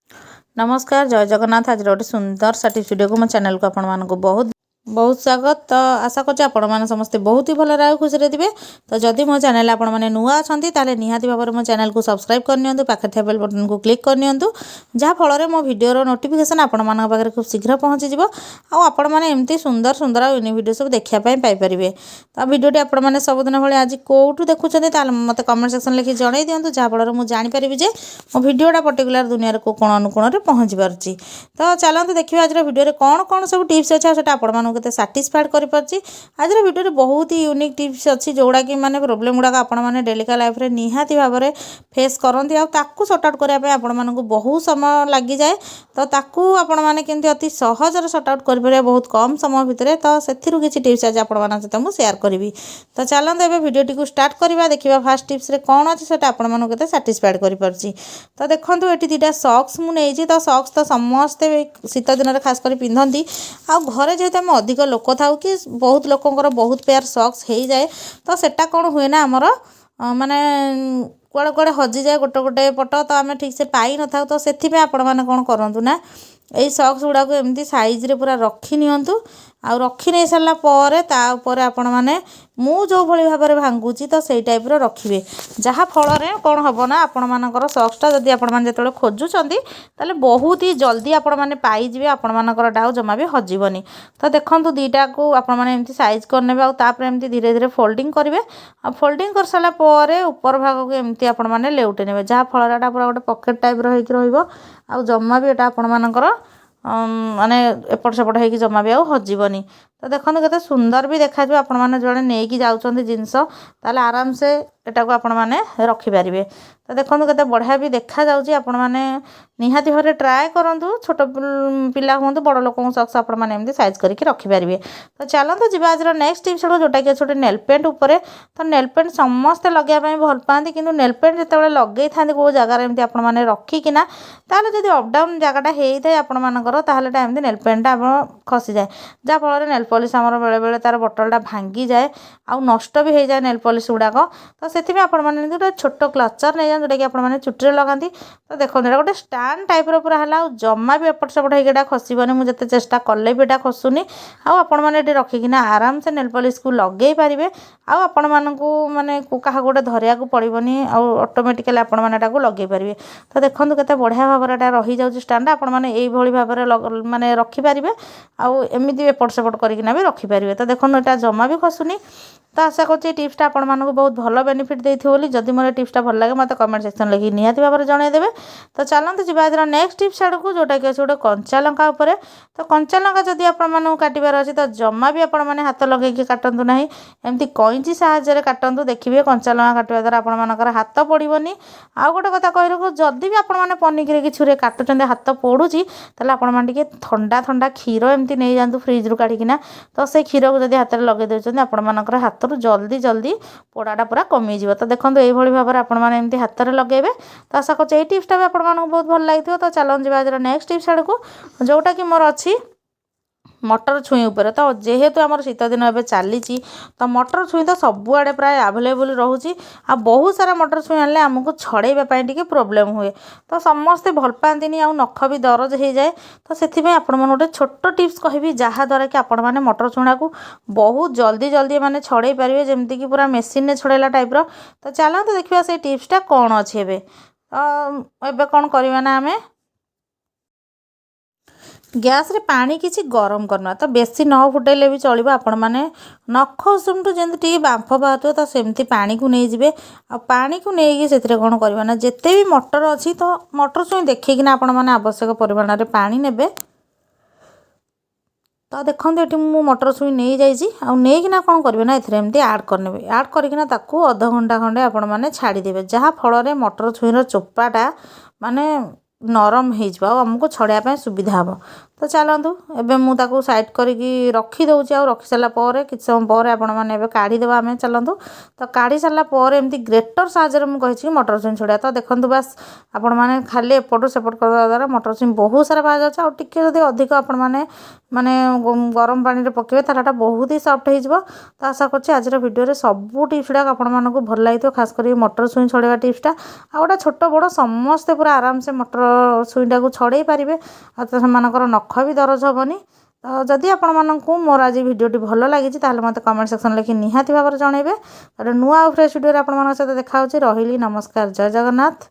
नमस्कार जय जगन्नाथ। आज गोटे सुंदर सा टिप्स वीडियो को मो चैनल को आपण मानक बहुत बहुत स्वागत। तो आशा करछि आपण माने समस्ते बहुत ही भल रहा खुशी रे दिबे। तो जदि मो चैनल आपण माने नुआ अछंती ताले निहाती भाबर मो चैनल को सब्सक्राइब कर नियंतु, पाखे थे बेल बटन को क्लिक कर नियंतु, जहा फल रे मो वीडियो रो नोटिफिकेशन आपण मानक पाखरे खूब शीघ्र पहुंची जिवो। आ आपण माने एम्ति सुंदर सुंदर आ यूनिक वीडियो सब देखिया पई पाई परिबे। तो वीडियो टी आपण माने सब दिन भले आज कोठु देखुछन्ते ताले मते कमेंट सेक्शन लिखि जणाई दियंतु, जहा फल रे मु जानि परिबि जे मो वीडियोटा पर्टिकुलर दुनिया रे को कोण अनुकोण रे पहुंची पारछि। तो चलते देखिए आज वीडियो रे कौन कौन सब टिप्स अच्छे से आपण मानक केते सैटिस्फाइड कर पारछि। आज वीडियो रे बहुत ही यूनिक टिप्स अच्छी जोड़ा कि माने प्रॉब्लम गुडा आपण माने डेली का लाइफ रे निहाती भाव में फेस करंती आ ताकू सॉर्ट आउट करिया पे आपण मानक बहुत समय लगी जाए। तो ताकू आपण माने केंति अति सहज रे सॉर्ट आउट कर परिया बहुत कम समय भितरे। तो सेथिरु किछि टिप्स आज आपण मानक सहित मु शेयर करबी। तो चलते एबे वीडियो टी को स्टार्ट करबा। देखिबा फर्स्ट टिप्स रे कोन अछि सेटा आपण मानक केते सैटिस्फाइड कर पारछि। तो देखंतु एठी दुटा सॉक्स मु नेछि। तो सॉक्स तो समस्ते शीत दिन में खास कर पिंधती आ घरे जेहेतु आम अधिक लोक था कि बहुत लोकंर बहुत पेयर सॉक्स हो जाए। तो सेटा कौन हुए ना आमर माने कुआड़े कुआड़े हजि जाए गोटे गोटे पट। तो आम ठीक से पाई न था। तो से आपण मैंने कौन करूँ ना यही सॉक्स गुड़ा को एमती साइज रे पूरा रखी नियंतु। आ रखी नहीं सारा पर आपण मैंने मु जो भली भाव में भांगुची तो सही टाइप रखिए। जहाँ फल कौन हम ना आपण मानकर सॉक्सटा जदि आपण मैंने जो खोजुंट ताले बहुत ही जल्दी आपण मैंने पाइबे। आपण मानकर डाउ जमा भी हजबनी। तो देखो दीटा को आपण मैंने एमती साइज करने एमती धीरे धीरे फोल्डिंग करेंगे। आ फोल्डिंग कर सारा पर ऊपर भाग को एमती आपण मैंने लेउटे ने जहाँ फलटा पूरा गोटे पकेट टाइप रहा जमा भी यहाँ आपण मानकर माने एपट सेपट होगी जमा भी हजबनी। तो देखो केते सुंदर भी देखा आपण मैंने जड़े नहीं जाऊँच जिनस ताले आराम से एटा को आपण मैंने रखिपारे। तो देखो केते बढ़िया भी देखा जाउची। आपण मैंने निहाती भाव ट्राए करूँ छोट पिला हूँ बड़ लोक सॉक्स आपण मैंने एमती साइज करके रखिपारे। तो चलते जी आज नेक्स्ट टिप्स जोटा कि छोटे नेल पेंट उपर। तो नेल पेंट समस्ते लगे भल पाती कि नेल पेंट जो लगे था कौ जगार एमती आपण मैंने रखिकिना ताले जदि अपडाउन जगटा होता है आपण मानकर ताले एमती नेल पेंटा खसी जाए। जहाँ फल नेल पॉलिश आमर बेले बेले तार बोतलटा भांगी जाए आउ नष्ट भी हो जाए नेल पॉलिश गुड़ाक। तो से आपण मैंने गोटे छोट क्लचर नहीं जाए जोटा कि आपण मैंने चुट्टी लगाती। तो देखो गोटे स्टांड टाइप पूरा है जमा भी एपट सेपट होगा खसबनी। मुझे चेष्टा कले भी यहाँ खसुनी आपण मैंने रखिकिना आराम से नेल पॉलिश को लगे पारे। आपण मानू माने क्या गोटे धरिया को पड़ोनी ऑटोमेटिकली आपण मैंने लगे पारे। तो देखो केते बढ़िया भाव रही जाऊँ स्टांड आपण मैंने यही भाव में माने रखिपारे। आमती एपट सेपट करना भी रखिपारे। तो देखो यहाँ जमा भी खसुनी। तो आशा कर टिप्सटा आपण मानक बहुत भल बेनिफिट देती बोली। जदि मोर टिप्सटा भल लगे मत कमेंट सेक्शन लिखि निहाती भाव में जनईदेवे। तो चलते जी आज नेक्स्ट टिप्स आड़ को जोटा कि अच्छे गोटे कंचा लंका उपर। तो कंचा लंका जदि आपण काटिबार अच्छे तो जमा भी आपण मैंने हाथ लगे काटतु ना एमती कैंची साहाय्य काटतु। देखिए कंचा लंका काटिया द्वारा आपण मानकर हाथ पड़ोनी। आउ गोटे कथा कही रखु जदि भी आपण मैंने पनिकी कि छुरी काटुच्च हाथ पड़ुची ताले आपण मैंने ठंडा ठंडा क्षीर एमती नहीं जातु फ्रिज रू काढ़िकिना। तो से क्षीर को जदि हाथ में लगे देते आपण मानकर हाथ जल्दी जल्दी पोड़ाटा पूरा कमीज। तो देखो ये भाव में आपण मैंने हाथ में लगेबे। तो आशा कर टिप्सटा भी आपको बहुत भल लगी। तो चलते जी आज नेक्स्ट टिप्स आड़ को जोटा कि मोर अच्छी मटर छुई उपर। तो जेहेतु आम शीत दिन एवं चली तो मटर छुई तो सबुआड़े प्राय आवेलेबल रोचे। आ बहुत सारा मटर छुई आने आमको छड़ाइवाई टी प्रोब्लेम हुए। तो समस्ते भल पाती आ नख भी दरज हो जाए। तो से आपण गोटे छोट टिप्स कहि जहाँद्वारा कि आपण मैंने मटर छुणा को बहुत जल्दी जल्दी मैंने छड़ाई पारे जमती कि पूरा मेसीन में छड़ाइला टाइप। तो चलते देखा से टिप्सटा कौन अच्छे एबे। तो कौन करवा ना आम गैस रे पानी किसी गरम करना। तो बेसी न फुटेले भी चलो। आपण मैंने नख उसुमटू जमी बांफ बाहर तो सेमती पानी को नहीं जाए। आ पानी को नहीं से कौन करवा ना जिते भी मटर अच्छी तो मटर छुई देखिकिना आपण मैंने आवश्यक परिमाण में पानी नेबे। तो देखो ये मु मटर छुई नहीं जाइना कौन करेंगे ना एमती आड करने आड करना अध घंटा खंडे आपण मैंने छाड़देवे। जहाँ फल मटर छुईर चोपाटा माने नरम हो आमको छड़ाइया सुविधा हम। तो चलतु एवं मुझे साइड करके रखीदे आ रखी सारा किसी समय पर आपने काढ़ीदेवा आम चलतु तो काढ़ी सारापर एमती ग्रेटर साहाଯ୍य मुझे मटर छुई छड़ा तो देखो बास आपण मैंने खाली एपटू सेपट करवा द्वारा मटर छुई बहुत सारा बाहर जाऊँ और टिके जब अधिक आपण मैंने माने गरम पानी में पकेबे ताला बहुत ही सॉफ्ट हो तो आशा करछि आज वीडियो सब टिप्स गुड़ा आपण मानक भल लगी खास कर मटर छुई छड़ेवा टिप्सटा आ गोटे छोट बड़ समस्ते पूरा आराम से मटर छुईटा को छड़े पारे तो से नख भी दरज हेनी तो जदि आपण मानक मोर आज भिडियोटी भल लगी मत कमेंट सेक्शन लिखि निहाती भाव जनइबे नुआ फ्रेश वीडियो आपण सहित देखा रही नमस्कार जय जगन्नाथ।